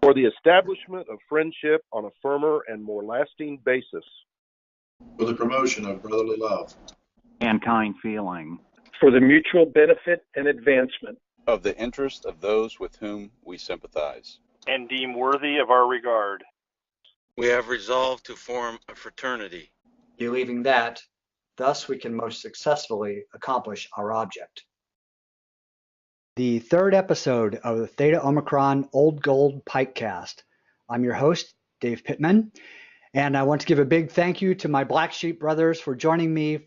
for the establishment of friendship on a firmer and more lasting basis, for the promotion of brotherly love and kind feeling, for the mutual benefit and advancement of the interest of those with whom we sympathize and deem worthy of our regard. We have resolved to form a fraternity, believing that thus we can most successfully accomplish our object. The third episode of the Theta Omicron Old Gold PIKE Cast. I'm your host, Dave Pittman, and I want to give a big thank you to my Black Sheep brothers for joining me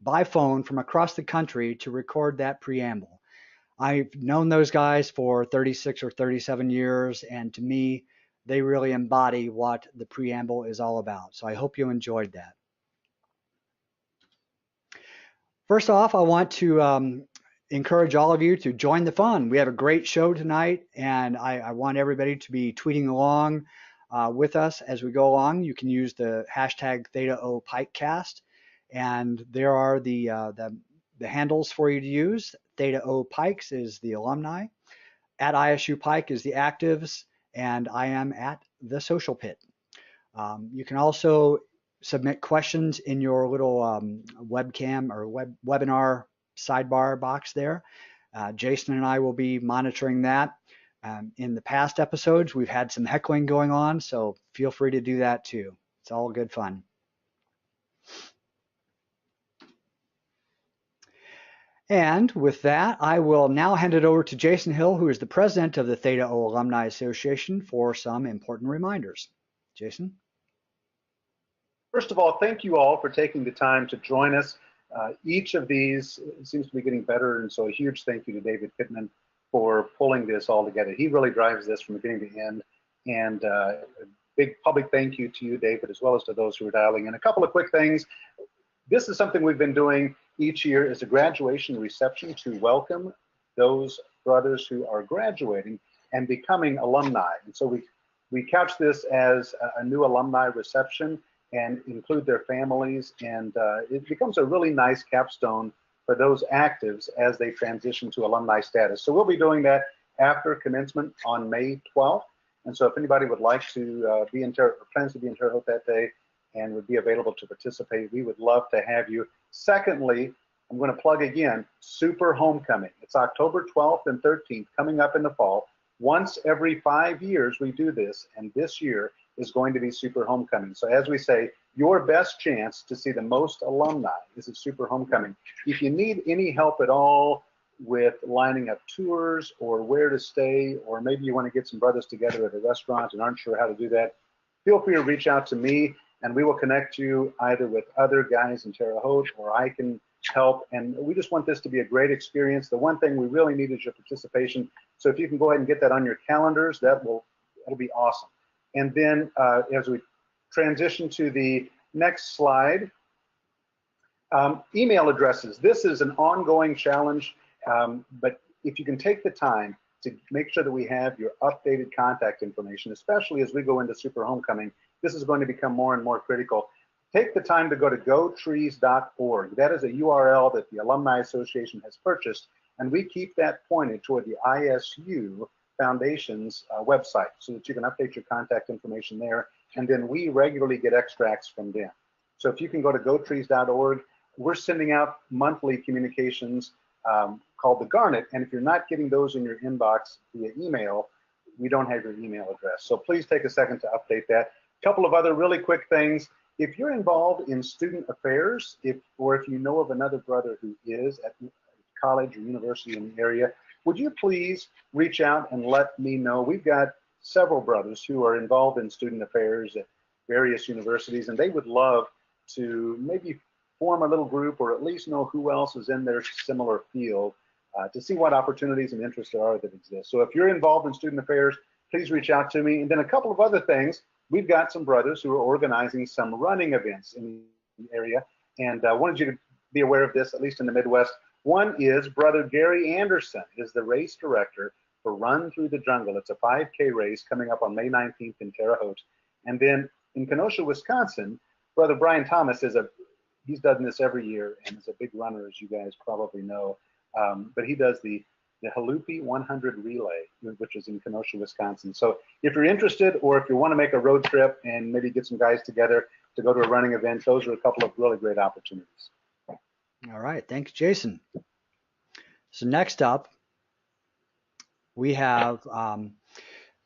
by phone from across the country to record that preamble. I've known those guys for 36 or 37 years, and to me, they really embody what the preamble is all about. So I hope you enjoyed that. First off, I want to encourage all of you to join the fun. We have a great show tonight, and I want everybody to be tweeting along with us as we go along. You can use the hashtag Theta O Pikecast, and there are the handles for you to use. Theta O Pikes is the alumni, at ISU Pike is the actives, and I am at the Social Pit. You can also submit questions in your little webcam or webinar sidebar box there. Jason and I will be monitoring that. In the past episodes, we've had some heckling going on, so feel free to do that too. It's all good fun. And with that, I will now hand it over to Jason Hill, who is the president of the Theta O Alumni Association, for some important reminders. Jason? First of all, thank you all for taking the time to join us. Each of these seems to be getting better, and so a huge thank you to David Pittman for pulling this all together. He really drives this from beginning to end, and a big public thank you to you, David, as well as to those who are dialing in. A couple of quick things. This is something we've been doing each year as a graduation reception to welcome those brothers who are graduating and becoming alumni. And so we couch this as a new alumni reception and include their families, and it becomes a really nice capstone for those actives as they transition to alumni status. So we'll be doing that after commencement on May 12th. And so if anybody would like to be in plans to be in Terre Haute that day and would be available to participate, we would love to have you. Secondly, I'm going to plug again, Super Homecoming. It's October 12th and 13th coming up in the fall. Once every 5 years we do this, and this year is going to be Super Homecoming. So as we say, your best chance to see the most alumni is at Super Homecoming. If you need any help at all with lining up tours or where to stay, or maybe you want to get some brothers together at a restaurant and aren't sure how to do that, feel free to reach out to me, and we will connect you either with other guys in Terre Haute, or I can help. And we just want this to be a great experience. The one thing we really need is your participation. So if you can go ahead and get that on your calendars, that'll be awesome. And then as we transition to the next slide, email addresses. This is an ongoing challenge, but if you can take the time to make sure that we have your updated contact information, especially as we go into Super Homecoming, this is going to become more and more critical. Take the time to go to gotrees.org. That is a URL that the Alumni Association has purchased, and we keep that pointed toward the ISU Foundation's website so that you can update your contact information there, and then we regularly get extracts from them. So if you can go to gotrees.org, we're sending out monthly communications called the Garnet, and if you're not getting those in your inbox via email, we don't have your email address. So please take a second to update that. A couple of other really quick things. If you're involved in student affairs, or if you know of another brother who is at college or university in the area, would you please reach out and let me know? We've got several brothers who are involved in student affairs at various universities, and they would love to maybe form a little group, or at least know who else is in their similar field to see what opportunities and interests there are that exist. So if you're involved in student affairs, please reach out to me. And then a couple of other things. We've got some brothers who are organizing some running events in the area, and I wanted you to be aware of this, at least in the Midwest. One is Brother Gary Anderson is the race director for Run Through the Jungle. It's a 5K race coming up on May 19th in Terre Haute. And then in Kenosha, Wisconsin, Brother Brian Thomas he's done this every year, and is a big runner, as you guys probably know. But he does the the Halupi 100 Relay, which is in Kenosha, Wisconsin. So if you're interested, or if you want to make a road trip and maybe get some guys together to go to a running event, those are a couple of really great opportunities. All right. Thanks, Jason. So next up, we have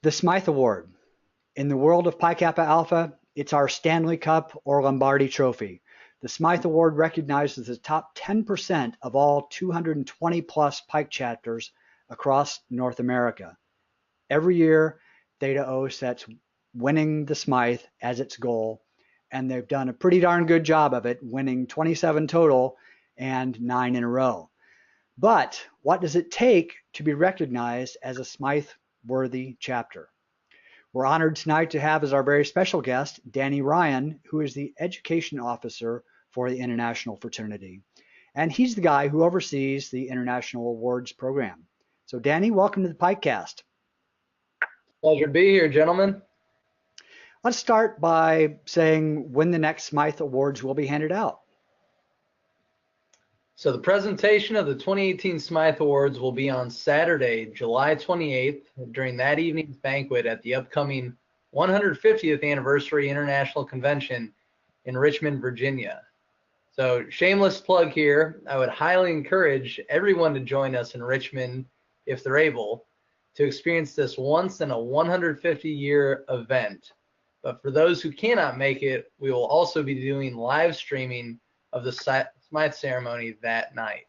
the Smythe Award. In the world of Pi Kappa Alpha, it's our Stanley Cup or Lombardi Trophy. The Smythe Award recognizes the top 10% of all 220 plus Pike chapters across North America. Every year, Theta O sets winning the Smythe as its goal, and they've done a pretty darn good job of it, winning 27 total and 9 in a row. But what does it take to be recognized as a Smythe-worthy chapter? We're honored tonight to have as our very special guest, Danny Ryan, who is the Education Officer for the International Fraternity. And he's the guy who oversees the International Awards program. So Danny, welcome to the Pikecast. Pleasure to be here, gentlemen. Let's start by saying when the next Smythe Awards will be handed out. So the presentation of the 2018 Smythe Awards will be on Saturday, July 28th, during that evening's banquet at the upcoming 150th Anniversary International Convention in Richmond, Virginia. So shameless plug here, I would highly encourage everyone to join us in Richmond, if they're able, to experience this once in a 150-year event. But for those who cannot make it, we will also be doing live streaming of the Smythe ceremony that night.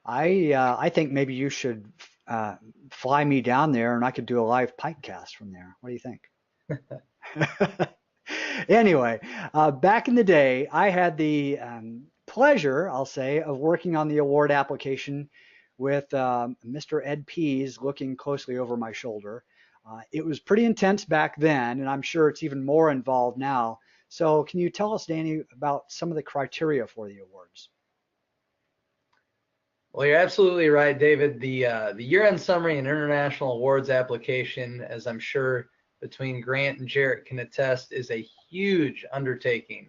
I think maybe you should fly me down there and I could do a live Pikecast from there. What do you think? Anyway, back in the day, I had the pleasure, I'll say, of working on the award application with Mr. Ed Pease looking closely over my shoulder. It was pretty intense back then, and I'm sure it's even more involved now. So can you tell us, Danny, about some of the criteria for the awards? Well, you're absolutely right, David. The year-end summary and international awards application, as I'm sure between Grant and Jarrett can attest, is a huge undertaking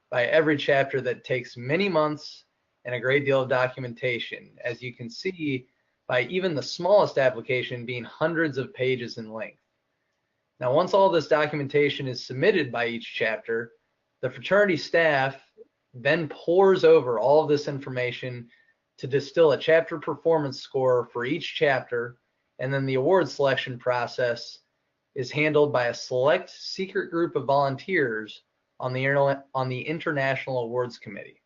by every chapter that takes many months and a great deal of documentation, as you can see by even the smallest application being hundreds of pages in length. Now, once all this documentation is submitted by each chapter, the fraternity staff then pores over all of this information to distill a chapter performance score for each chapter, and then the award selection process is handled by a select secret group of volunteers on the International Awards Committee.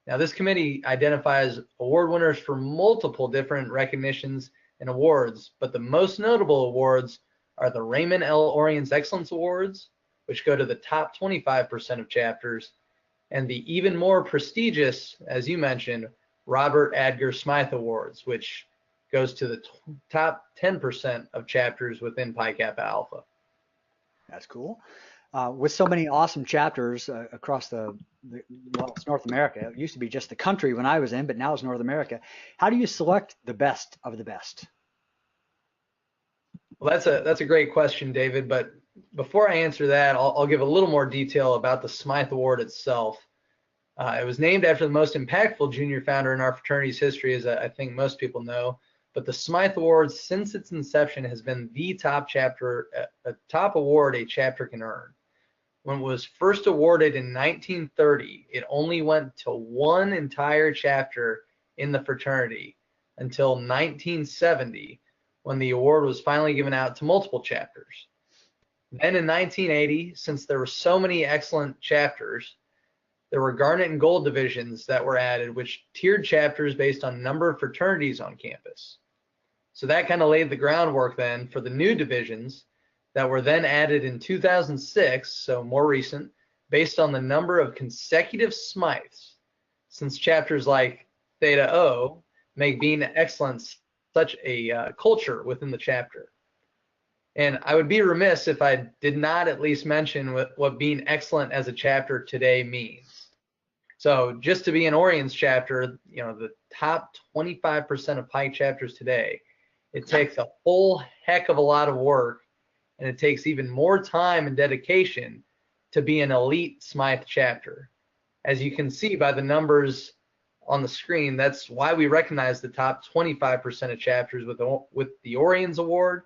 Now, this committee identifies award winners for multiple different recognitions and awards, but the most notable awards are the Raymond L. Oriens Excellence Awards, which go to the top 25% of chapters, and the even more prestigious, as you mentioned, Robert Adger Smythe Awards, which goes to the top 10% of chapters within Pi Kappa Alpha. That's cool. With so many awesome chapters across well, it's North America. It used to be just the country when I was in, but now it's North America. How do you select the best of the best? Well, that's a great question, David. But before I answer that, I'll give a little more detail about the Smythe Award itself. It was named after the most impactful junior founder in our fraternity's history, as I think most people know. But the Smythe Award, since its inception, has been the top award a chapter can earn. When it was first awarded in 1930, it only went to one entire chapter in the fraternity until 1970, when the award was finally given out to multiple chapters. Then in 1980, since there were so many excellent chapters, there were garnet and gold divisions that were added, which tiered chapters based on number of fraternities on campus. So that kind of laid the groundwork then for the new divisions that were then added in 2006, so more recent, based on the number of consecutive Smythes, since chapters like Theta O make being excellent such a culture within the chapter. And I would be remiss if I did not at least mention what being excellent as a chapter today means. So just to be an Oriens chapter, the top 25% of Pike chapters today, it takes a whole heck of a lot of work, and it takes even more time and dedication to be an elite Smythe chapter. As you can see by the numbers on the screen. That's why we recognize the top 25% of chapters with the Oriens Award,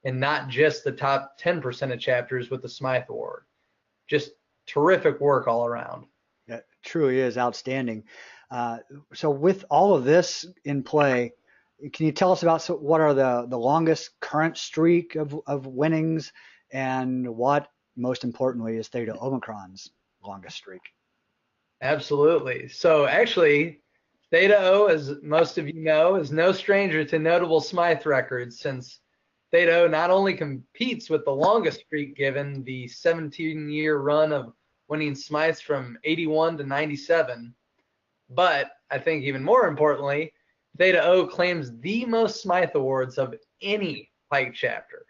and not just the top 10% of chapters with the Smythe Award. Just terrific work all around. It truly is outstanding. So with all of this in play, can you tell us about what are the longest current streak of winnings, and what, most importantly, is Theta Omicron's longest streak? Absolutely. So actually, Theta O, as most of you know, is no stranger to notable Smythe records, since Theta O not only competes with the longest streak given the 17-year run of winning Smythes from 81 to 97, but I think even more importantly, Theta O claims the most Smythe awards of any Pike chapter.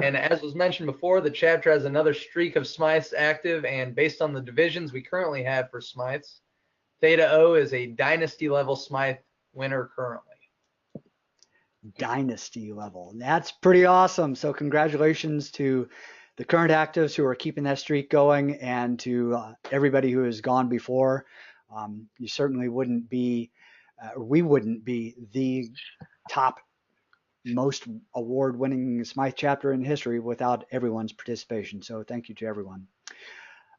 And as was mentioned before, the chapter has another streak of Smythes active, and based on the divisions we currently have for Smythes, Theta O is a dynasty level Smythe winner currently. Dynasty level. That's pretty awesome. So congratulations to the current actives who are keeping that streak going, and to everybody who has gone before. You certainly wouldn't be, we wouldn't be the top most award-winning Smythe chapter in history without everyone's participation. So thank you to everyone.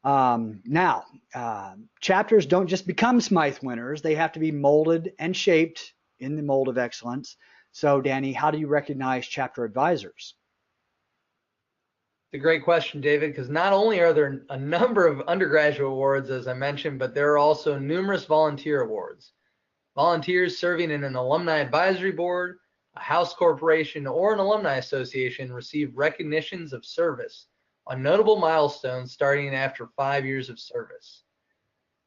Now, chapters don't just become Smythe winners. They have to be molded and shaped in the mold of excellence. So Danny, how do you recognize chapter advisors? It's a great question, David, because not only are there a number of undergraduate awards, as I mentioned, but there are also numerous volunteer awards. Volunteers serving in an alumni advisory board, a house corporation, or an alumni association receive recognitions of service on notable milestones starting after 5 years of service.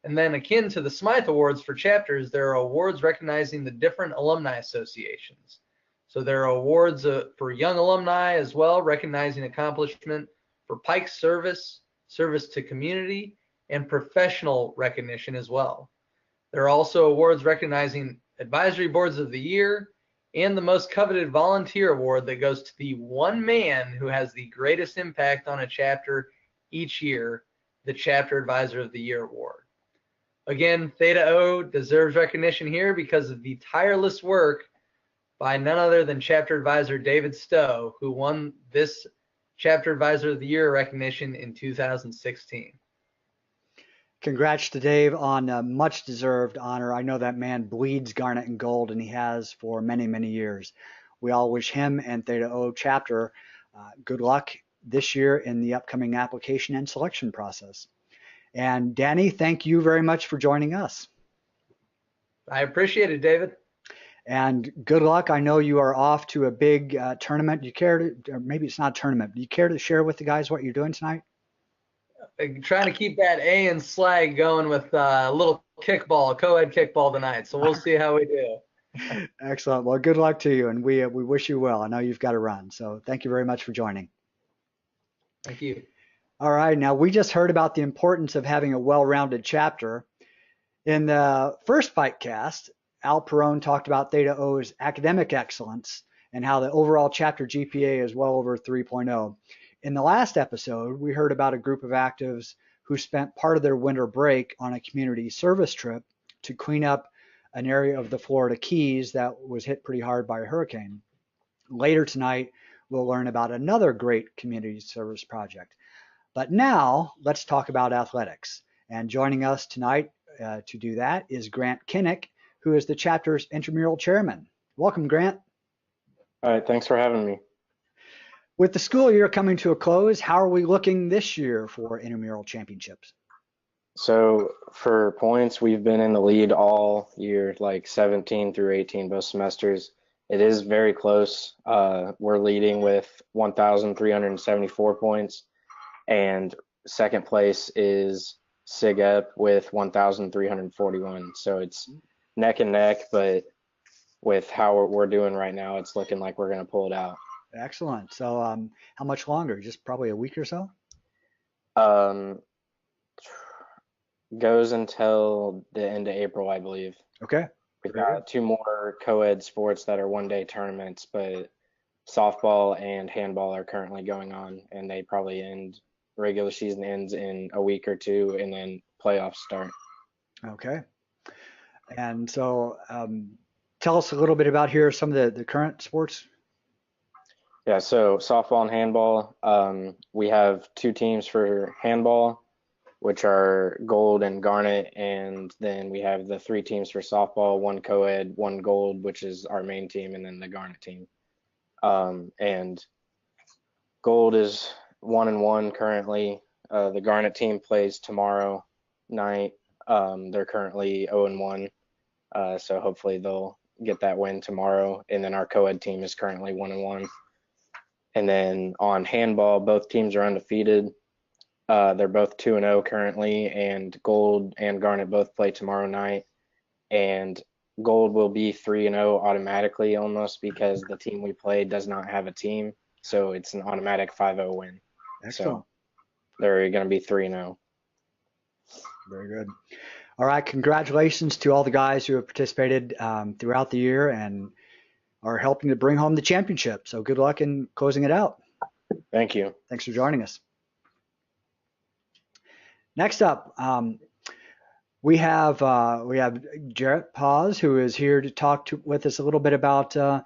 And then, akin to the Smythe Awards for chapters, there are awards recognizing the different alumni associations. So there are awards for young alumni as well, recognizing accomplishment for Pike service, service to community, and professional recognition as well. There are also awards recognizing advisory boards of the year, and the most coveted volunteer award that goes to the one man who has the greatest impact on a chapter each year, the Chapter Advisor of the Year award. Again, Theta O deserves recognition here because of the tireless work by none other than Chapter Advisor David Stowe, who won this Chapter Advisor of the Year recognition in 2016. Congrats to Dave on a much deserved honor. I know that man bleeds garnet and gold, and he has for many, many years. We all wish him and Theta O chapter good luck this year in the upcoming application and selection process. And Danny, thank you very much for joining us. I appreciate it, David. And good luck. I know you are off to a big tournament. Do you care to, or maybe it's not a tournament, do you care to share with the guys what you're doing tonight? Trying to keep that A in slag going with a little kickball, co-ed kickball tonight. So we'll see how we do. Excellent. Well, good luck to you, and we wish you well. I know you've got to run. So thank you very much for joining. Thank you. All right. Now, we just heard about the importance of having a well-rounded chapter. In the first Pikecast, Al Perone talked about Theta O's academic excellence and how the overall chapter GPA is well over 3.0. In the last episode, we heard about a group of actives who spent part of their winter break on a community service trip to clean up an area of the Florida Keys that was hit pretty hard by a hurricane. Later tonight, we'll learn about another great community service project. But now, let's talk about athletics. And joining us tonight to do that is Grant Kinnick, who is the chapter's intramural chairman. Welcome, Grant. All right, thanks for having me. With the school year coming to a close, how are we looking this year for intramural championships? So for points, we've been in the lead all year, like 17 through 18, both semesters. It is very close. We're leading with 1,374 points, and second place is SIGEP with 1,341. So it's neck and neck, but with how we're doing right now, it's looking like we're going to pull it out. Excellent. So how much longer? Just probably a week or so? Goes until the end of April, I believe. Okay. We've got 2 more co-ed sports that are one-day tournaments, but softball and handball are currently going on, and they probably end, regular season ends in a week or 2, and then playoffs start. Okay. And so tell us a little bit about here some of the current sports. Yeah, so softball and handball. We have two teams for handball, which are gold and garnet, and then we have the three teams for softball, one co-ed, one gold, which is our main team, and then the garnet team. And gold is 1-1 currently. The garnet team plays tomorrow night. They're currently 0-1, so hopefully they'll get that win tomorrow. And then our co-ed team is currently 1-1. And then on handball, both teams are undefeated. They're both 2-0 currently, and gold and garnet both play tomorrow night. And gold will be 3-0 automatically almost because the team we play does not have a team. So it's an automatic 5-0 win. Excellent. So they're going to be 3-0. Very good. All right. Congratulations to all the guys who have participated throughout the year and are helping to bring home the championship. So good luck in closing it out. Thank you. Thanks for joining us. Next up, we have Jarrett Paz, who is here to talk with us a little bit about some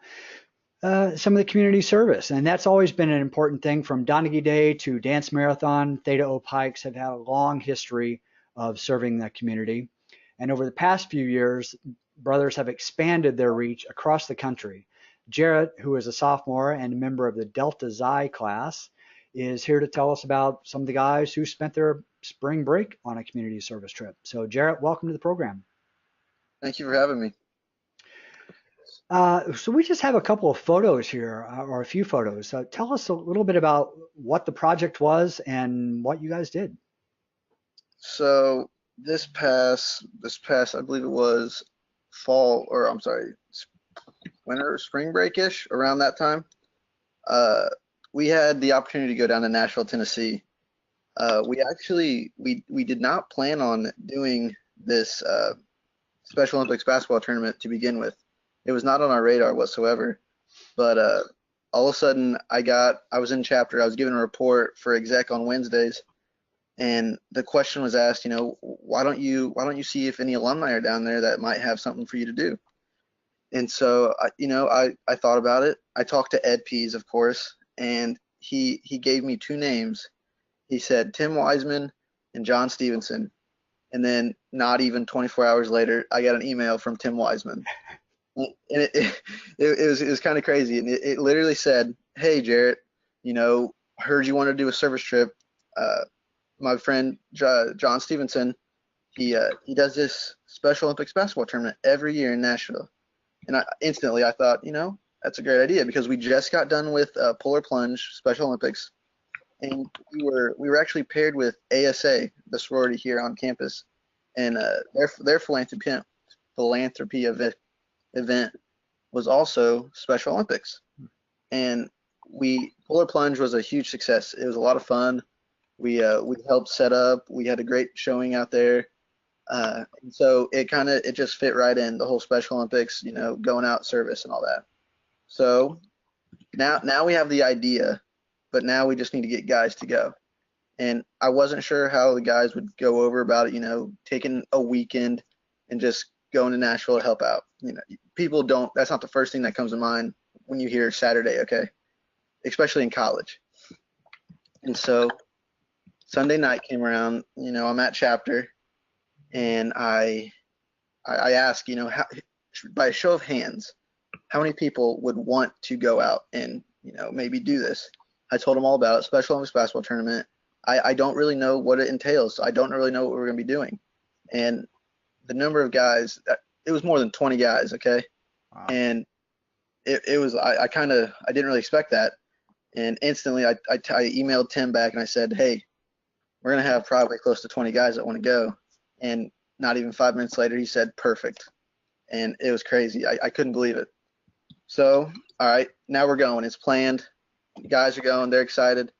of the community service. And that's always been an important thing from Donaghy Day to Dance Marathon. Theta Pikes have had a long history of serving the community. And over the past few years, brothers have expanded their reach across the country. Jarrett, who is a sophomore and a member of the Delta Xi class, is here to tell us about some of the guys who spent their spring break on a community service trip. So Jarrett, welcome to the program. Thank you for having me. So we just have a couple of photos here, or a few photos. So tell us a little bit about what the project was and what you guys did. So this past, I believe it was winter or spring break-ish, around that time. We had the opportunity to go down to Nashville, Tennessee. We did not plan on doing this Special Olympics basketball tournament to begin with. It was not on our radar whatsoever. But all of a sudden, I was in chapter. I was given a report for exec on Wednesdays, and the question was asked, why don't you see if any alumni are down there that might have something for you to do? And so, I thought about it. I talked to Ed Pease, of course, and he gave me two names. He said Tim Wiseman and John Stevenson. And then not even 24 hours later, I got an email from Tim Wiseman. And it was kind of crazy. And it literally said, "Hey, Jarrett, heard you want to do a service trip. My friend John Stevenson, he does this Special Olympics basketball tournament every year in Nashville." And instantly I thought, that's a great idea, because we just got done with Polar Plunge Special Olympics, and we were actually paired with ASA, the sorority here on campus, and their philanthropy event was also Special Olympics. And Polar Plunge was a huge success. It was a lot of fun. We helped set up. We had a great showing out there. And so it just fit right in, the whole Special Olympics, going out service and all that. So now we have the idea, but now we just need to get guys to go. And I wasn't sure how the guys would go over about it, taking a weekend and just going to Nashville to help out. That's not the first thing that comes to mind when you hear Saturday, okay? Especially in college. And so Sunday night came around, I'm at chapter, and I asked, by a show of hands, how many people would want to go out and, maybe do this? I told them all about it, Special Olympics basketball tournament. I don't really know what it entails. I don't really know what we're going to be doing. And the number of guys, it was more than 20 guys, okay? Wow. And it was, I didn't really expect that. And instantly I emailed Tim back and I said, hey, we're going to have probably close to 20 guys that want to go. And not even 5 minutes later, he said, perfect. And it was crazy. I couldn't believe it. So, all right, now we're going. It's planned. The guys are going. They're excited.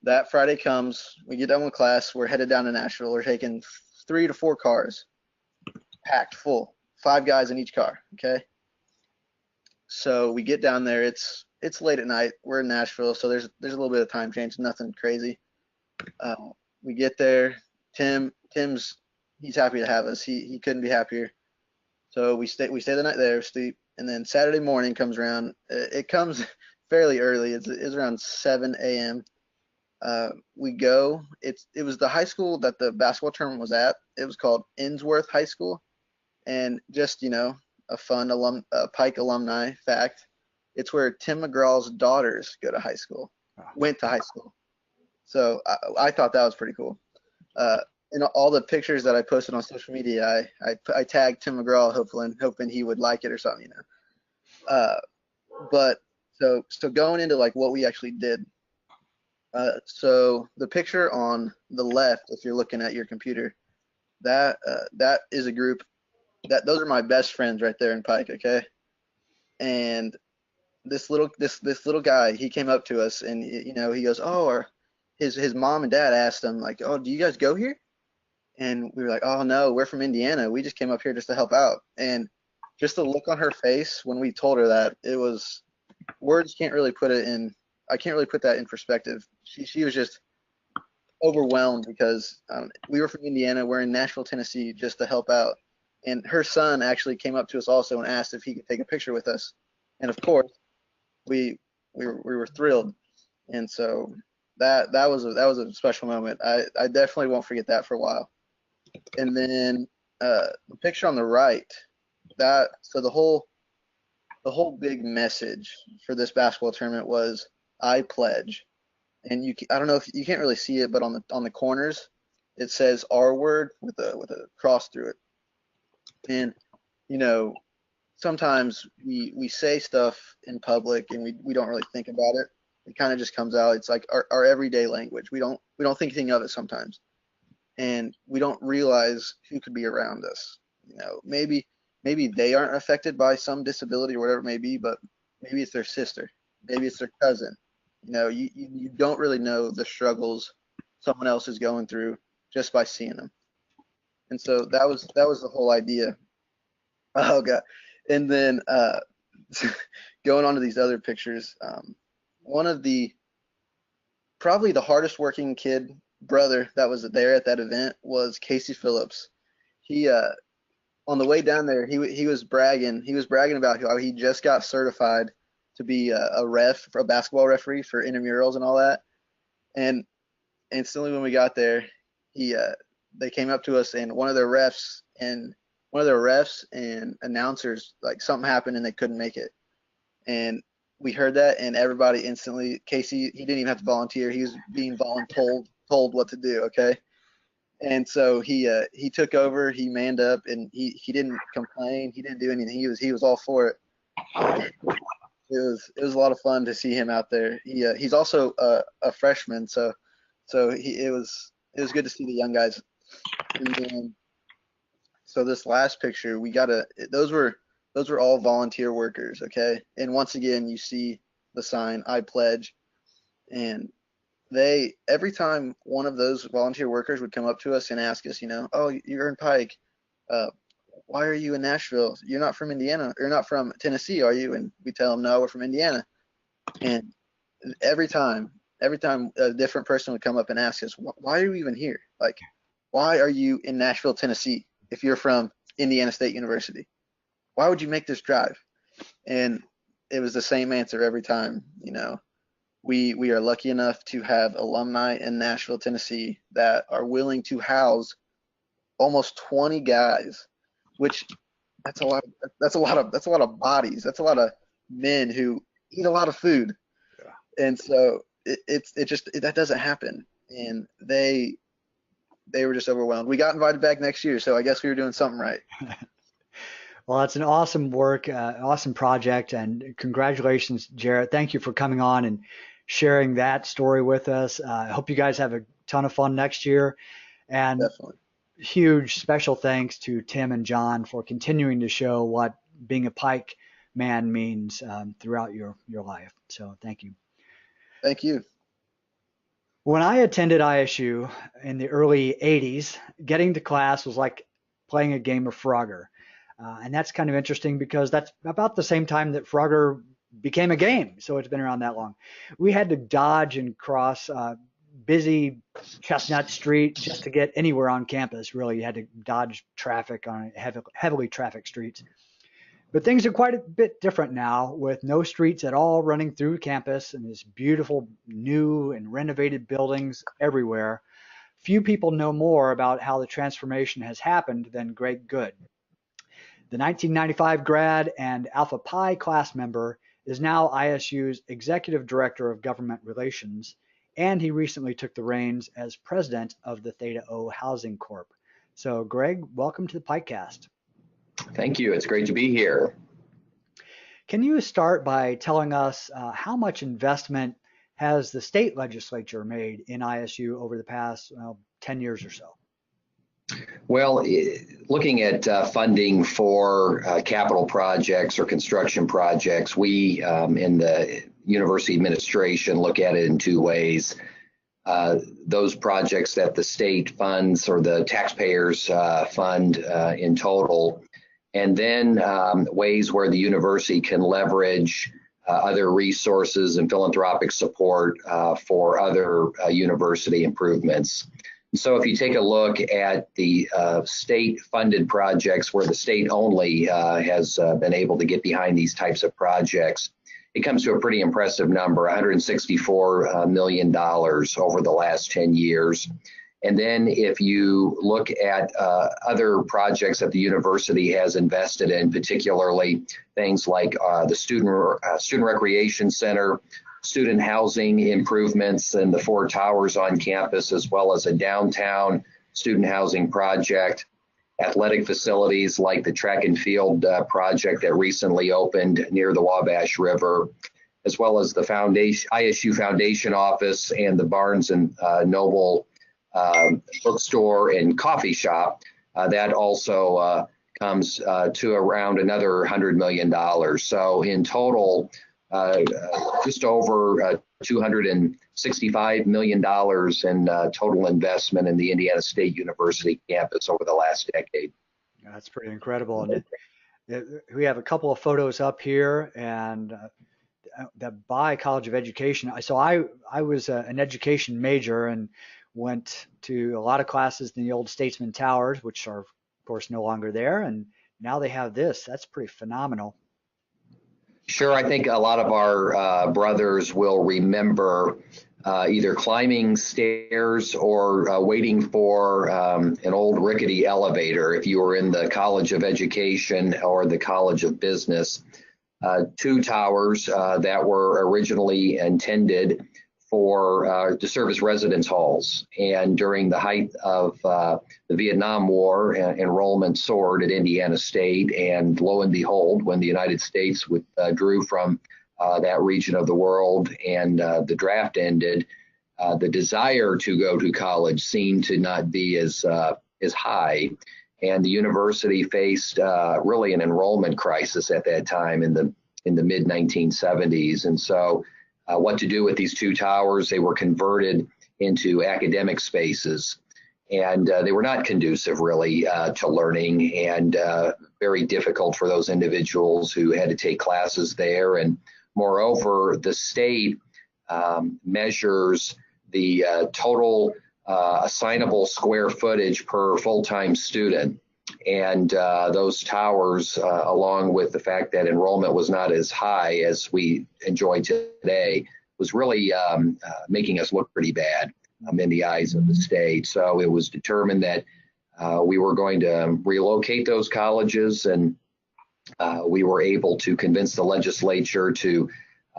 That Friday comes. We get done with class. We're headed down to Nashville. We're taking 3 to 4 cars, packed full, 5 guys in each car, okay? So we get down there. It's late at night. We're in Nashville, so there's a little bit of time change, nothing crazy. We get there. Tim's he's happy to have us. He couldn't be happier. So we stay the night there, sleep, and then Saturday morning comes around. It comes fairly early. It's around 7 a.m. We go. It was the high school that the basketball tournament was at. It was called Innsworth High School, and just a fun Pike alumni fact. It's where Tim McGraw's daughters go to high school, went to high school. So I thought that was pretty cool. In all the pictures that I posted on social media, I tagged Tim McGraw, hoping he would like it or something, But so going into like what we actually did. So the picture on the left, if you're looking at your computer, that is a group those are my best friends right there in Pike, okay? And this little guy, he came up to us and he goes, oh, or his mom and dad asked him like, oh, do you guys go here? And we were like, oh no, we're from Indiana. We just came up here just to help out. And just the look on her face when we told her that, it was, words can't really put it in. I can't really put that in perspective. She was just overwhelmed because we were from Indiana. We're in Nashville, Tennessee, just to help out. And her son actually came up to us also and asked if he could take a picture with us. And of course, we were thrilled. And so that was a special moment. I definitely won't forget that for a while. And then the picture on the right, so the whole big message for this basketball tournament was I pledge. And I don't know if you can't really see it, but on the corners it says R word with a cross through it. And sometimes we say stuff in public and we don't really think about it. It kind of just comes out. It's like our everyday language. We don't think anything of it sometimes. And we don't realize who could be around us. Maybe they aren't affected by some disability or whatever it may be, but maybe it's their sister, maybe it's their cousin. You don't really know the struggles someone else is going through just by seeing them. And so that was the whole idea. Oh God. And then going on to these other pictures, one of probably the hardest working brother that was there at that event was Casey Phillips. He on the way down there, he was bragging about how he just got certified to be a basketball referee for intramurals and all that. And instantly when we got there, they came up to us, and one of their refs and announcers, like, something happened and they couldn't make it. And we heard that, and everybody instantly, Casey, he didn't even have to volunteer. He was being told what to do, okay? And so he took over, he manned up, and he didn't complain, he didn't do anything. He was all for it. It was a lot of fun to see him out there. He's also a freshman, so it was good to see the young guys. And then, so this last picture, those were all volunteer workers, okay? And once again, you see the sign, I pledge. And every time one of those volunteer workers would come up to us and ask us, oh, you're in Pike. Why are you in Nashville? You're not from Indiana. You're not from Tennessee, are you? And we tell them, no, we're from Indiana. And every time a different person would come up and ask us, why are you even here? Like, why are you in Nashville, Tennessee, if you're from Indiana State University? Why would you make this drive? And it was the same answer every time. We are lucky enough to have alumni in Nashville, Tennessee that are willing to house almost 20 guys, which that's a lot of bodies. That's a lot of men who eat a lot of food. Yeah. And so that doesn't happen. And they were just overwhelmed. We got invited back next year, so I guess we were doing something right. Well, that's an awesome work, awesome project, and congratulations, Jarrett. Thank you for coming on and sharing that story with us. I hope you guys have a ton of fun next year. And definitely. Huge special thanks to Tim and John for continuing to show what being a Pike man means throughout your life. So thank you. Thank you. When I attended ISU in the early 80s, getting to class was like playing a game of Frogger. And that's kind of interesting because that's about the same time that Frogger became a game. So it's been around that long. We had to dodge and cross busy Chestnut Street just to get anywhere on campus. Really, you had to dodge traffic on heavily trafficked streets. But things are quite a bit different now, with no streets at all running through campus and this beautiful new and renovated buildings everywhere. Few people know more about how the transformation has happened than Greg Good. The 1995 grad and Alpha Pi class member is now ISU's Executive Director of Government Relations, and he recently took the reins as president of the Theta O Housing Corp. So, Greg, welcome to the Pikecast. Thank you. It's great to be here. Can you start by telling us how much investment has the state legislature made in ISU over the past 10 years or so? Well, looking at funding for capital projects or construction projects, we in the university administration look at it in two ways. Those projects that the state funds or the taxpayers fund in total, and then ways where the university can leverage other resources and philanthropic support for other university improvements. So if you take a look at the state-funded projects where the state only has been able to get behind these types of projects, it comes to a pretty impressive number, $164 million over the last 10 years. And then if you look at other projects that the university has invested in, particularly things like the student recreation center, student housing improvements in the 4 towers on campus, as well as a downtown student housing project, athletic facilities like the track and field project that recently opened near the Wabash River, as well as the ISU Foundation office and the Barnes and Noble bookstore and coffee shop. That also comes to around another $100 million. So in total, just over $265 million in total investment in the Indiana State University campus over the last decade. That's pretty incredible. And we have a couple of photos up here, and that by College of Education. So I was an education major and went to a lot of classes in the old Statesman Towers, which are, of course, no longer there. And now they have this. That's pretty phenomenal. Sure. I think a lot of our brothers will remember either climbing stairs or waiting for an old rickety elevator if you were in the College of Education or the College of Business. 2 towers that were originally intended to serve as residence halls. And during the height of the Vietnam War, enrollment soared at Indiana State. And lo and behold, when the United States withdrew from that region of the world and the draft ended, the desire to go to college seemed to not be as high. And the university faced really an enrollment crisis at that time in the mid 1970s. And so what to do with these 2 towers? They were converted into academic spaces, and they were not conducive really to learning, and very difficult for those individuals who had to take classes there. And moreover, the state measures the total assignable square footage per full-time student. And those towers, along with the fact that enrollment was not as high as we enjoy today, was really making us look pretty bad in the eyes of the state. So it was determined that we were going to relocate those colleges, and we were able to convince the legislature to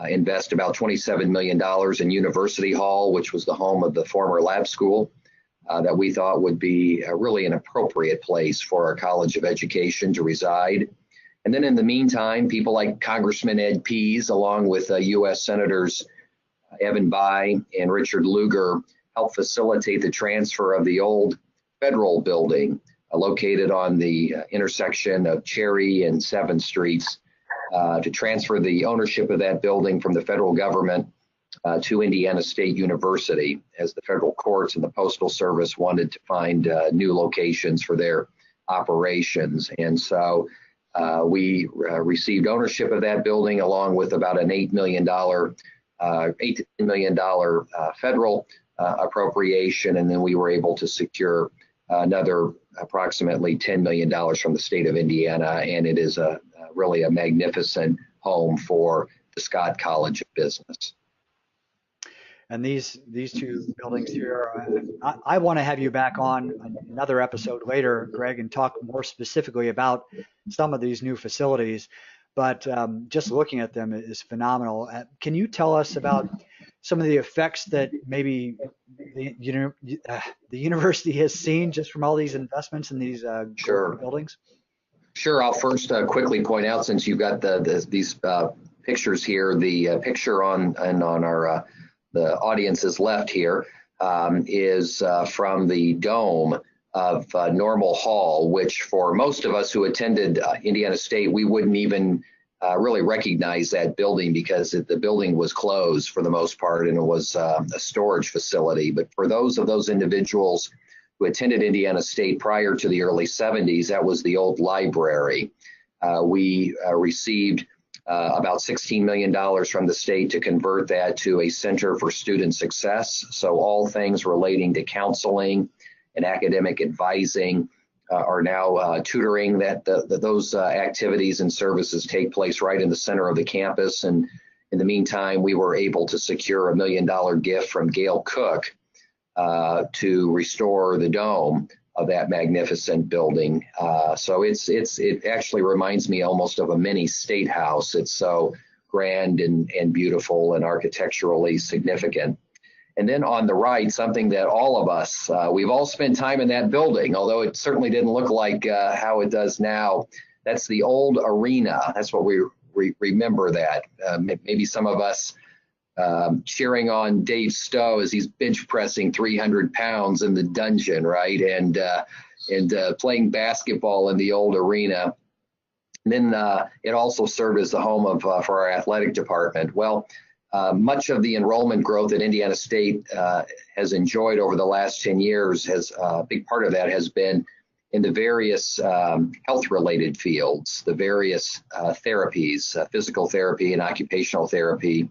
invest about $27 million in University Hall, which was the home of the former lab school. That we thought would be really an appropriate place for our College of Education to reside. And then in the meantime, people like Congressman Ed Pease, along with U.S. Senators Evan Bayh and Richard Lugar, helped facilitate the transfer of the old federal building located on the intersection of Cherry and 7th Streets to transfer the ownership of that building from the federal government to Indiana State University, as the federal courts and the Postal Service wanted to find new locations for their operations. And so we received ownership of that building, along with about an $8 million federal appropriation, and then we were able to secure another approximately $10 million from the state of Indiana, and it is really a magnificent home for the Scott College of Business. And these two buildings here, I want to have you back on another episode later, Greg, and talk more specifically about some of these new facilities. But just looking at them is phenomenal. Can you tell us about some of the effects that maybe the university has seen just from all these investments in these buildings? Sure. I'll first quickly point out, since you've got these pictures here, the picture on our the audience's left here is from the dome of Normal Hall, which for most of us who attended Indiana State, we wouldn't even really recognize that building because the building was closed for the most part, and it was a storage facility. But for those individuals who attended Indiana State prior to the early 70s, that was the old library. We received about $16 million from the state to convert that to a Center for Student Success. So all things relating to counseling and academic advising are now tutoring. Those activities and services take place right in the center of the campus. And in the meantime, we were able to secure $1 million gift from Gail Cook to restore the dome of that magnificent building. So it actually reminds me almost of a mini state house. It's so grand and beautiful and architecturally significant. And then on the right, something that all of us, we've all spent time in that building, although it certainly didn't look like how it does now. That's the old arena. That's what we remember that. Maybe some of us cheering on Dave Stowe as he's bench pressing 300 pounds in the dungeon, right? And playing basketball in the old arena. And then it also served as the home for our athletic department. Well, much of the enrollment growth that Indiana State has enjoyed over the last 10 years a big part of that has been in the various health-related fields, the various therapies, physical therapy and occupational therapy,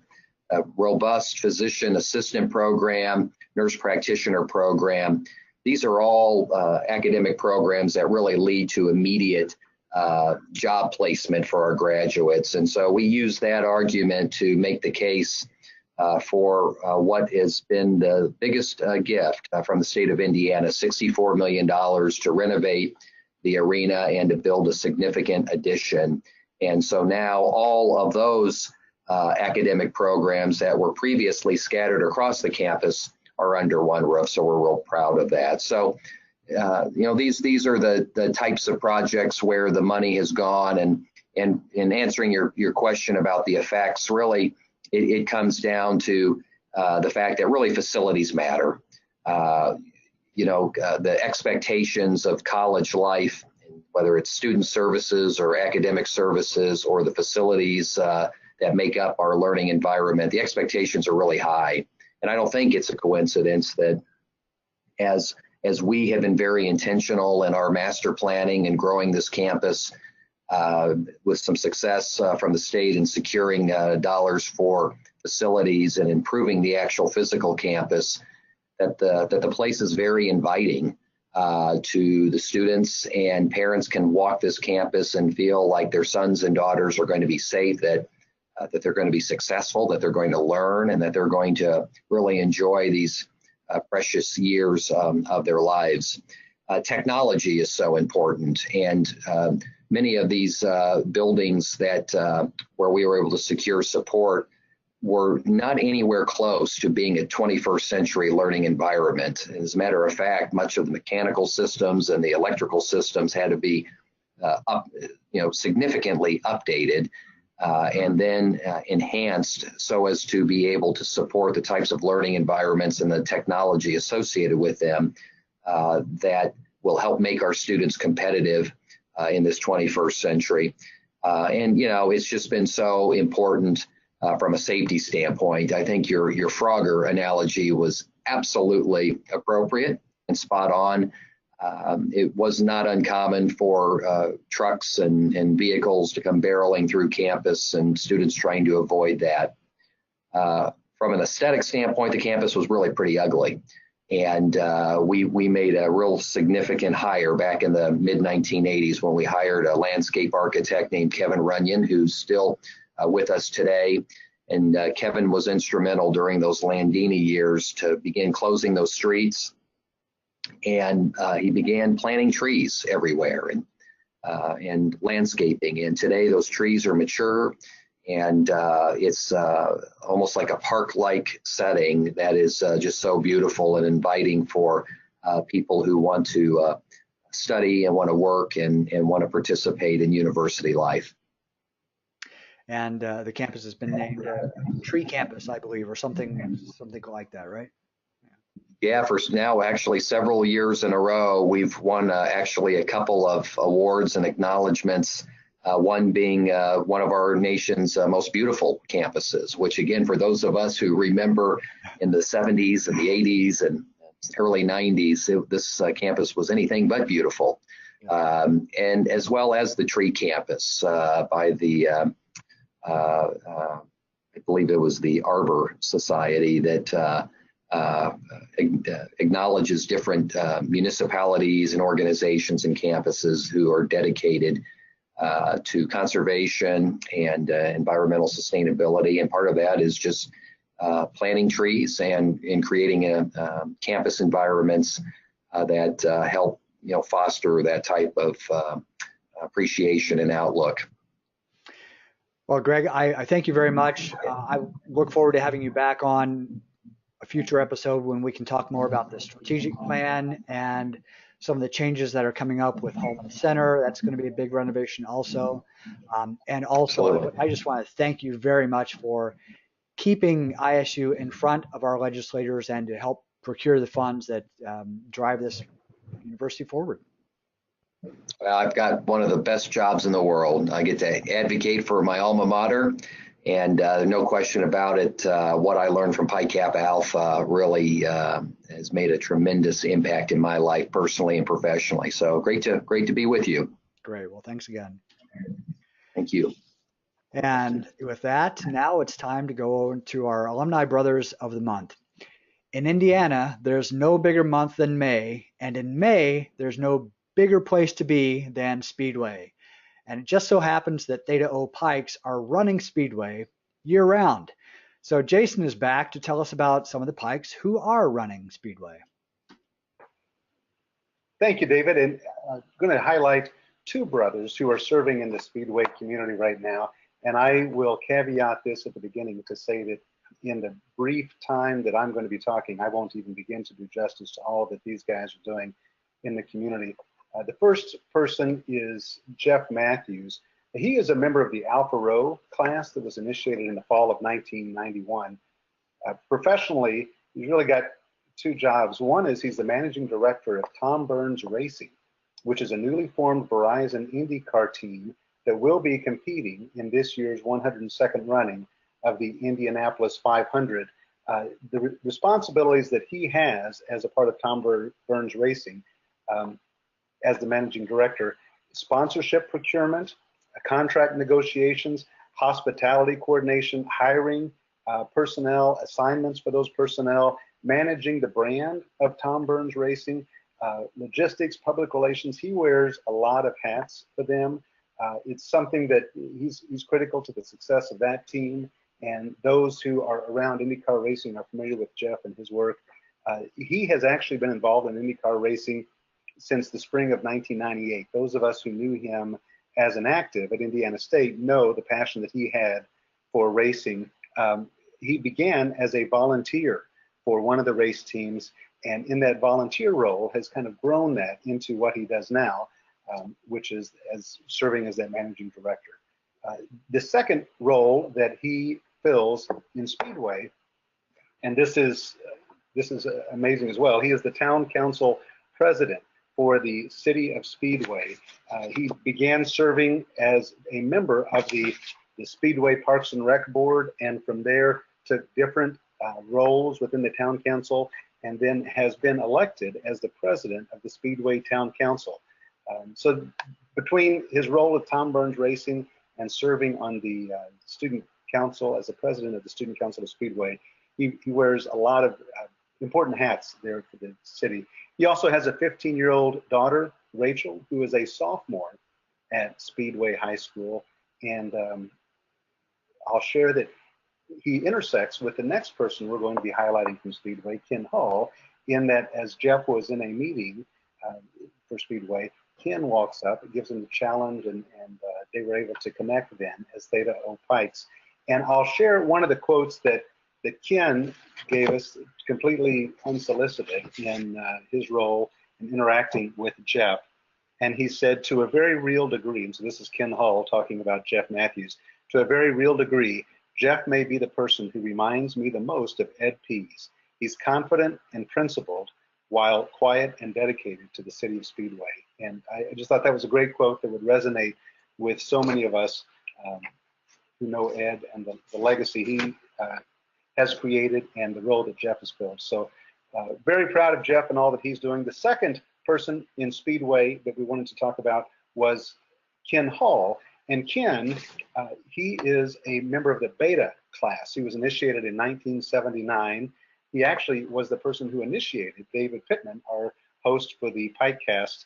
a robust physician assistant program, nurse practitioner program. These are all academic programs that really lead to immediate job placement for our graduates. And so we use that argument to make the case for what has been the biggest gift from the state of Indiana, $64 million to renovate the arena and to build a significant addition. And so now all of those academic programs that were previously scattered across the campus are under one roof. So we're real proud of that. So, these are the types of projects where the money has gone. And in answering your question about the effects, really, it comes down to the fact that really facilities matter. The expectations of college life, whether it's student services or academic services or the facilities that make up our learning environment, the expectations are really high. And I don't think it's a coincidence that as we have been very intentional in our master planning and growing this campus with some success from the state in securing dollars for facilities and improving the actual physical campus, that the place is very inviting to the students, and parents can walk this campus and feel like their sons and daughters are going to be safe, that they're going to be successful, that they're going to learn, and that they're going to really enjoy these precious years of their lives. Technology is so important, and many of these buildings where we were able to secure support were not anywhere close to being a 21st century learning environment. As a matter of fact, much of the mechanical systems and the electrical systems had to be significantly updated and then enhanced so as to be able to support the types of learning environments and the technology associated with them that will help make our students competitive in this 21st century. It's just been so important from a safety standpoint. I think your Frogger analogy was absolutely appropriate and spot on. It was not uncommon for trucks and vehicles to come barreling through campus and students trying to avoid that. from an aesthetic standpoint, the campus was really pretty ugly. And we made a real significant hire back in the mid-1980s when we hired a landscape architect named Kevin Runyon, who's still with us today. And Kevin was instrumental during those Landini years to begin closing those streets. And he began planting trees everywhere and landscaping. And today those trees are mature, and it's almost like a park-like setting that is just so beautiful and inviting for people who want to study and want to work and want to participate in university life. And the campus has been named Tree Campus, I believe, or something like that, right? Yeah, for now, actually, several years in a row, we've won actually a couple of awards and acknowledgments, one being one of our nation's most beautiful campuses, which, again, for those of us who remember in the 70s and the 80s and early 90s, this campus was anything but beautiful. And as well as the Tree Campus by the I believe it was the Arbor Society that acknowledges different municipalities and organizations and campuses who are dedicated to conservation and environmental sustainability. And part of that is just planting trees and creating campus environments that help foster that type of appreciation and outlook. Well, Greg, I thank you very much. I look forward to having you back on a future episode when we can talk more about the strategic plan and some of the changes that are coming up with Home Center. That's going to be a big renovation also. And also, I just want to thank you very much for keeping ISU in front of our legislators and to help procure the funds that drive this university forward. Well, I've got one of the best jobs in the world. I get to advocate for my alma mater, and no question about it, what I learned from Pi Kappa Alpha really has made a tremendous impact in my life personally and professionally. So great to be with you. Great. Well, thanks again. Thank you. And with that, now it's time to go over to our Alumni Brothers of the Month. In Indiana, there's no bigger month than May, and in May, there's no bigger place to be than Speedway. And it just so happens that Theta O Pikes are running Speedway year-round. So Jason is back to tell us about some of the Pikes who are running Speedway. Thank you, David. And I'm going to highlight two brothers who are serving in the Speedway community right now. And I will caveat this at the beginning to say that in the brief time that I'm going to be talking, I won't even begin to do justice to all that these guys are doing in the community. The first person is Jeff Matthews. He is a member of the Alpha Rho class that was initiated in the fall of 1991. Professionally, he's really got two jobs. One is he's the managing director of Tom Burns Racing, which is a newly formed Verizon IndyCar team that will be competing in this year's 102nd running of the Indianapolis 500. The responsibilities that he has as a part of Tom Burns Racing as the managing director: sponsorship procurement, contract negotiations, hospitality coordination, hiring personnel, assignments for those personnel, managing the brand of Tom Burns Racing, logistics, public relations. He wears a lot of hats for them. It's something that he's critical to the success of that team, and those who are around IndyCar racing are familiar with Jeff and his work. He has actually been involved in IndyCar racing since the spring of 1998. Those of us who knew him as an active at Indiana State know the passion that he had for racing. He began as a volunteer for one of the race teams, and in that volunteer role has kind of grown that into what he does now, which is as serving as that managing director. The second role that he fills in Speedway, and this is amazing as well, he is the town council president for the city of Speedway. He began serving as a member of the Speedway Parks and Rec Board, and from there took different roles within the town council, and then has been elected as the president of the Speedway Town Council. So between his role with Tom Burns Racing and serving on the student council as the president of the student council of Speedway, he wears a lot of important hats there for the city. He also has a 15-year-old daughter, Rachel, who is a sophomore at Speedway High School. And I'll share that he intersects with the next person we're going to be highlighting from Speedway, Ken Hall, in that as Jeff was in a meeting for Speedway, Ken walks up, gives him the challenge, and they were able to connect then as Theta Pikes. And I'll share one of the quotes that Ken gave us completely unsolicited in his role in interacting with Jeff. And he said, to a very real degree, and so this is Ken Hall talking about Jeff Matthews, to a very real degree, Jeff may be the person who reminds me the most of Ed Pease. He's confident and principled while quiet and dedicated to the city of Speedway. And I just thought that was a great quote that would resonate with so many of us who know Ed and the legacy he has created and the role that Jeff has filled. So very proud of Jeff and all that he's doing. The second person in Speedway that we wanted to talk about was Ken Hall. And Ken, he is a member of the Beta class. He was initiated in 1979. He actually was the person who initiated David Pittman, our host for the Pikecast.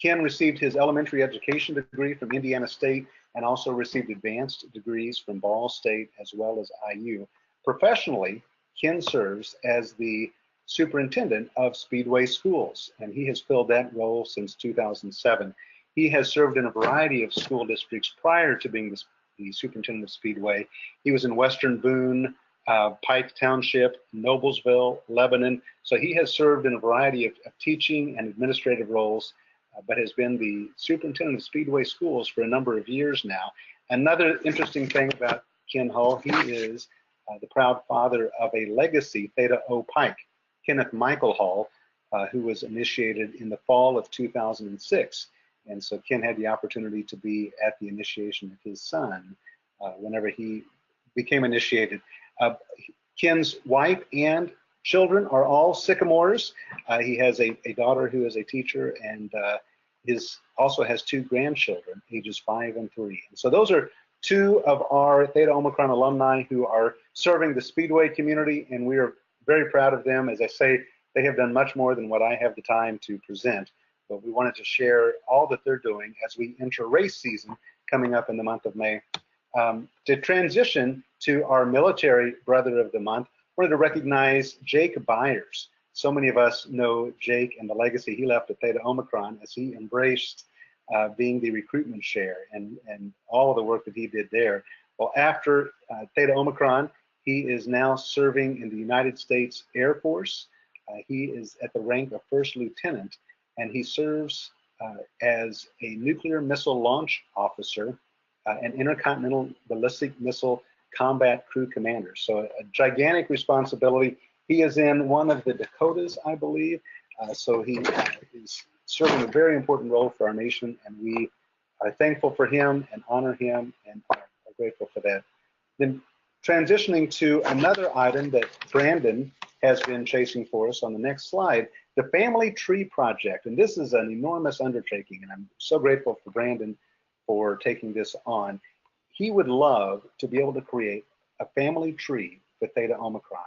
Ken received his elementary education degree from Indiana State and also received advanced degrees from Ball State as well as IU. Professionally, Ken serves as the superintendent of Speedway schools, and he has filled that role since 2007. He has served in a variety of school districts prior to being the superintendent of Speedway. He was in Western Boone, Pike Township, Noblesville, Lebanon. So he has served in a variety of teaching and administrative roles, but has been the superintendent of Speedway schools for a number of years now. Another interesting thing about Ken Hall, he is the proud father of a legacy Theta Pike, Kenneth Michael Hall, who was initiated in the fall of 2006. And so Ken had the opportunity to be at the initiation of his son whenever he became initiated. Ken's wife and children are all Sycamores. He has a daughter who is a teacher, and also has two grandchildren, ages 5 and 3. And so those are two of our Theta Omicron alumni who are serving the Speedway community, and we are very proud of them. As I say, they have done much more than what I have the time to present, but we wanted to share all that they're doing as we enter race season coming up in the month of May. To transition to our military brother of the month, I wanted to recognize Jake Byers. So many of us know Jake and the legacy he left at Theta Omicron as he embraced being the recruitment chair and all of the work that he did there. Well, after Theta Omicron, he is now serving in the United States Air Force. He is at the rank of first lieutenant, and he serves as a nuclear missile launch officer and intercontinental ballistic missile combat crew commander. So a gigantic responsibility. He is in one of the Dakotas, I believe. So he is serving a very important role for our nation, and we are thankful for him and honor him and are grateful for that. Then transitioning to another item that Brandon has been chasing for us on the next slide, the Family Tree Project. And this is an enormous undertaking, and I'm so grateful for Brandon for taking this on. He would love to be able to create a family tree for Theta Omicron.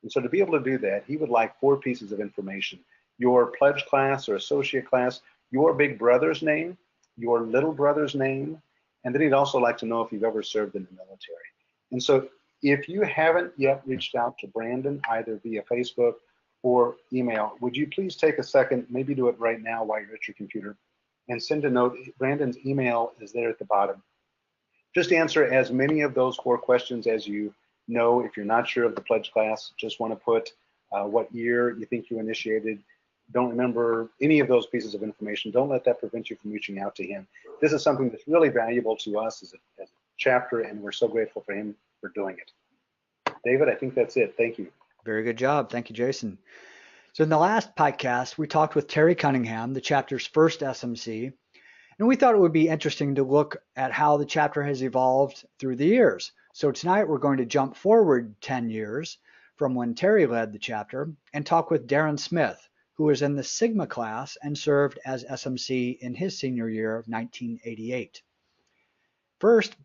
And so to be able to do that, he would like 4 pieces of information: your pledge class or associate class, your big brother's name, your little brother's name, and then he'd also like to know if you've ever served in the military. And so if you haven't yet reached out to Brandon, either via Facebook or email, would you please take a second, maybe do it right now while you're at your computer, and send a note. Brandon's email is there at the bottom. Just answer as many of those 4 questions as you know. If you're not sure of the pledge class, just want to put what year you think you initiated. Don't remember any of those pieces of information. Don't let that prevent you from reaching out to him. This is something that's really valuable to us as a chapter, and we're so grateful for him for doing it. David, I think that's it. Thank you. Very good job. Thank you, Jason. So in the last podcast, we talked with Terry Cunningham, the chapter's first SMC, and we thought it would be interesting to look at how the chapter has evolved through the years. So tonight we're going to jump forward 10 years from when Terry led the chapter and talk with Darren Smith, who was in the Sigma class and served as SMC in his senior year of 1988. First,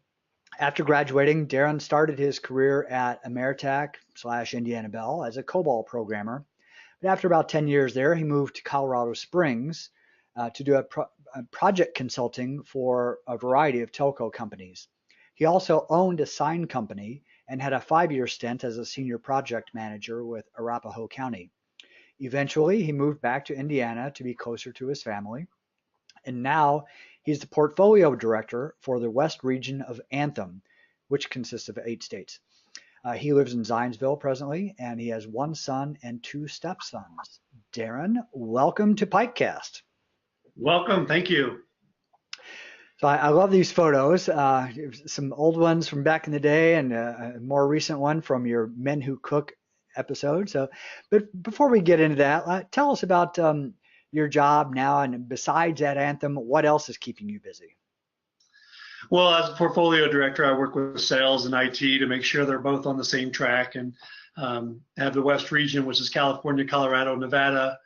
After graduating, Darren started his career at Ameritech/Indiana Bell as a COBOL programmer. But after about 10 years there, he moved to Colorado Springs to do a project consulting for a variety of telco companies. He also owned a sign company and had a 5-year stint as a senior project manager with Arapahoe County. Eventually, he moved back to Indiana to be closer to his family. And now he's the portfolio director for the West region of Anthem, which consists of 8 states. He lives in Zionsville presently, and he has 1 son and 2 stepsons. Darren, welcome to Pikecast. Welcome. Thank you. So I love these photos, some old ones from back in the day and a more recent one from your Men Who Cook episode. So, but before we get into that, tell us about your job now, and besides that Anthem, what else is keeping you busy? Well, as a portfolio director, I work with sales and IT to make sure they're both on the same track, and have the West region, which is California, Colorado, Nevada,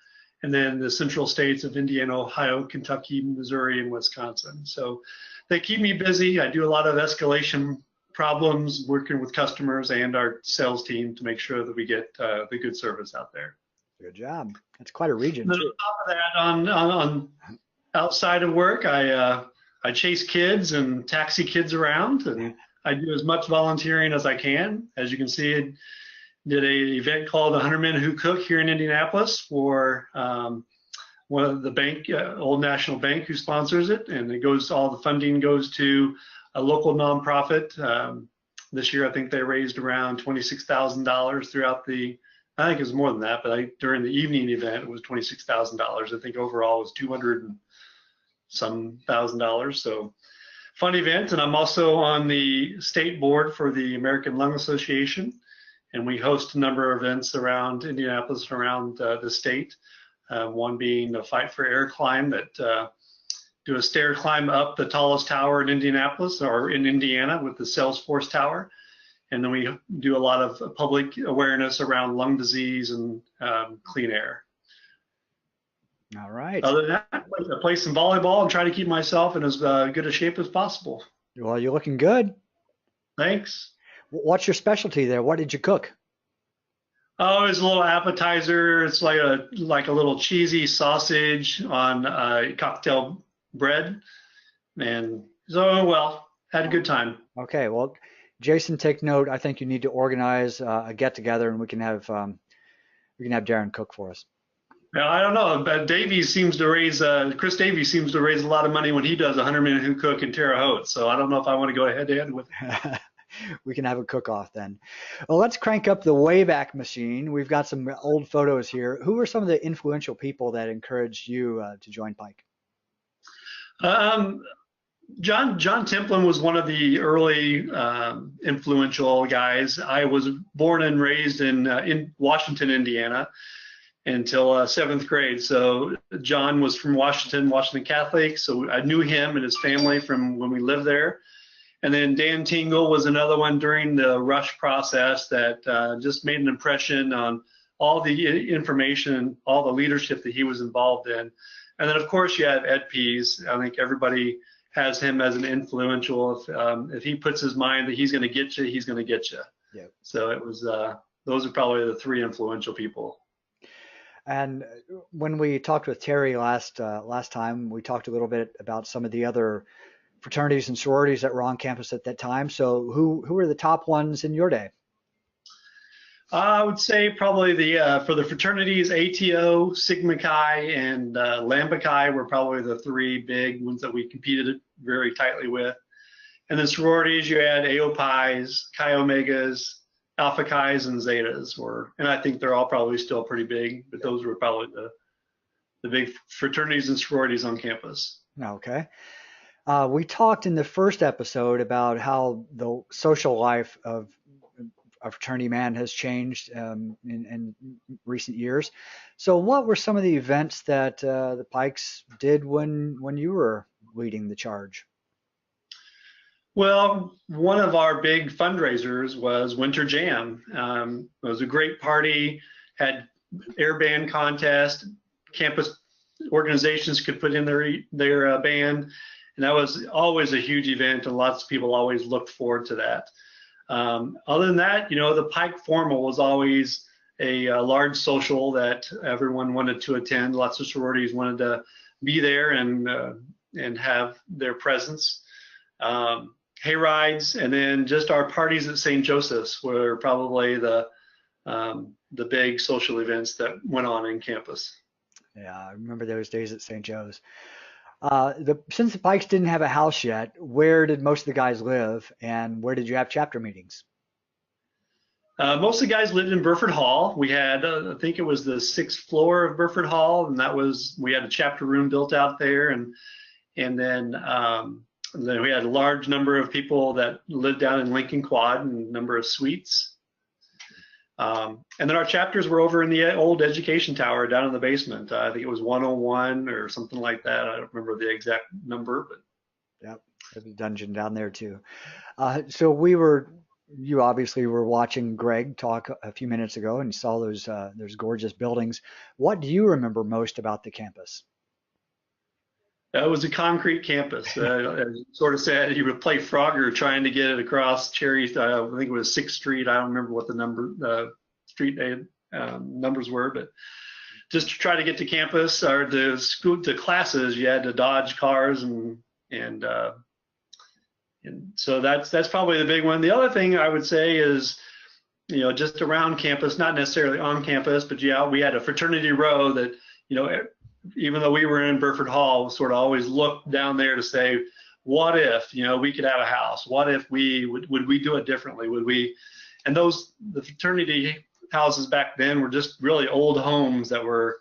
and then the central states of Indiana, Ohio, Kentucky, Missouri, and Wisconsin. So they keep me busy. I do a lot of escalation problems, working with customers and our sales team to make sure that we get the good service out there. Good job. That's quite a region. And then on top of that, on outside of work, I chase kids and taxi kids around, and I do as much volunteering as I can. As you can see, I did an event called 100 Men Who Cook here in Indianapolis for one of the bank, Old National Bank, who sponsors it, and all the funding goes to a local nonprofit. This year, I think they raised around $26,000 throughout I think it was more than that, but during the evening event, it was $26,000. I think overall it was $200 and some $1,000. So fun event. And I'm also on the state board for the American Lung Association, and we host a number of events around Indianapolis, around the state. One being a Fight for Air climb that do a stair climb up the tallest tower in Indianapolis, or in Indiana, with the Salesforce Tower. And then we do a lot of public awareness around lung disease and clean air. All right. Other than that, I play some volleyball and try to keep myself in as good a shape as possible. Well, you're looking good. Thanks. What's your specialty there? What did you cook? Oh, it's a little appetizer. It's like a little cheesy sausage on cocktail bread. And so, well, had a good time. Okay. Well, Jason, take note. I think you need to organize a get together, and we can have Darren cook for us. Now, I don't know, but Chris Davies seems to raise a lot of money when he does 100 Men Who Cook in Terre Haute. So I don't know if I want to go head to head with him. We can have a cook-off then. Well, let's crank up the Wayback Machine. We've got some old photos here. Who are some of the influential people that encouraged you to join Pike? John Templin was one of the early influential guys. I was born and raised in Washington, Indiana, until 7th grade. So John was from Washington Catholic. So I knew him and his family from when we lived there. And then Dan Tingle was another one during the rush process that just made an impression on all the information, all the leadership that he was involved in. And then, of course, you have Ed Pease. I think everybody has him as an influential. If he puts his mind that he's going to get you, he's going to get you. Yep. So it was those are probably the 3 influential people. And when we talked with Terry last time, we talked a little bit about some of the other fraternities and sororities that were on campus at that time. So who were the top ones in your day? I would say probably for the fraternities, ATO, Sigma Chi, and Lambda Chi were probably the 3 big ones that we competed very tightly with. And then sororities, you had AO Pi's, Chi Omegas, Alpha Chi's, and Zetas and I think they're all probably still pretty big, but those were probably the big fraternities and sororities on campus. Okay. We talked in the first episode about how the social life of a fraternity man has changed in recent years. So what were some of the events that the Pikes did when you were leading the charge? Well, one of our big fundraisers was Winter Jam. It was a great party, had air band contest, campus organizations could put in their band, And that was always a huge event, and lots of people always looked forward to that. Other than that, the Pike Formal was always a large social that everyone wanted to attend. Lots of sororities wanted to be there and have their presence. Hay rides, and then just our parties at St. Joseph's were probably the big social events that went on in campus. Yeah, I remember those days at St. Joe's. Since the Pikes didn't have a house yet, where did most of the guys live, and where did you have chapter meetings? Most of the guys lived in Burford Hall. We had, I think it was the 6th floor of Burford Hall, and we had a chapter room built out there, and then we had a large number of people that lived down in Lincoln Quad and a number of suites. And then our chapters were over in the old education tower down in the basement. I think it was 101 or something like that. I don't remember the exact number, but. Yep, there's a dungeon down there too. So you obviously were watching Greg talk a few minutes ago and saw those gorgeous buildings. What do you remember most about the campus? It was a concrete campus. Sort of sad. You would play Frogger trying to get it across Cherry. I think it was 6th Street. I don't remember what the street numbers were, but just to try to get to campus or to classes, you had to dodge cars and so that's probably the big one. The other thing I would say is, just around campus, not necessarily on campus, but yeah, we had a fraternity row that, even though we were in Burford Hall, sort of always looked down there to say, what if, we could have a house? What if would we do it differently? Would we? And the fraternity houses back then were just really old homes that were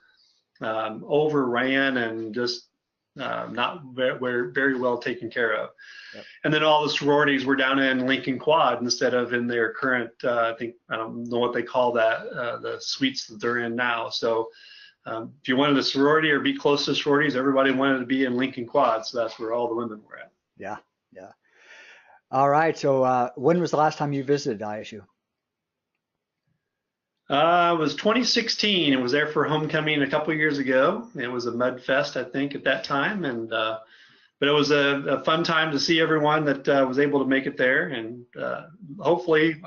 overran and just not very well taken care of. Yep. And then all the sororities were down in Lincoln Quad instead of in their current, I don't know what they call that, the suites that they're in now. So if you wanted a sorority or be close to sororities, everybody wanted to be in Lincoln Quad. So that's where all the women were at. Yeah. All right. So when was the last time you visited ISU? It was 2016. It was there for homecoming a couple years ago. It was a mud fest, I think, at that time, but it was a fun time to see everyone that was able to make it there. And hopefully,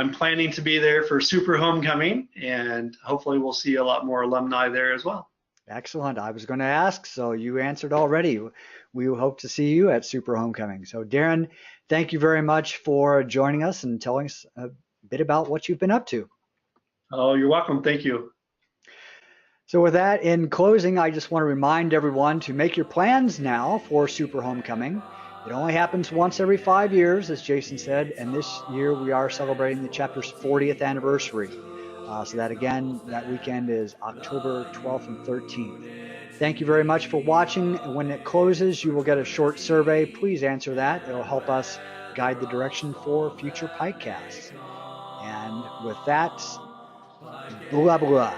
I'm planning to be there for Super Homecoming, and hopefully, we'll see a lot more alumni there as well. Excellent. I was going to ask, so you answered already. We hope to see you at Super Homecoming. So, Darren, thank you very much for joining us and telling us a bit about what you've been up to. Oh, you're welcome. Thank you. So with that, in closing, I just want to remind everyone to make your plans now for Super Homecoming. It only happens once every 5 years, as Jason said, and this year we are celebrating the chapter's 40th anniversary. So that weekend is October 12th and 13th. Thank you very much for watching. When it closes, you will get a short survey. Please answer that. It'll help us guide the direction for future Pikecasts. And with that, blah, blah.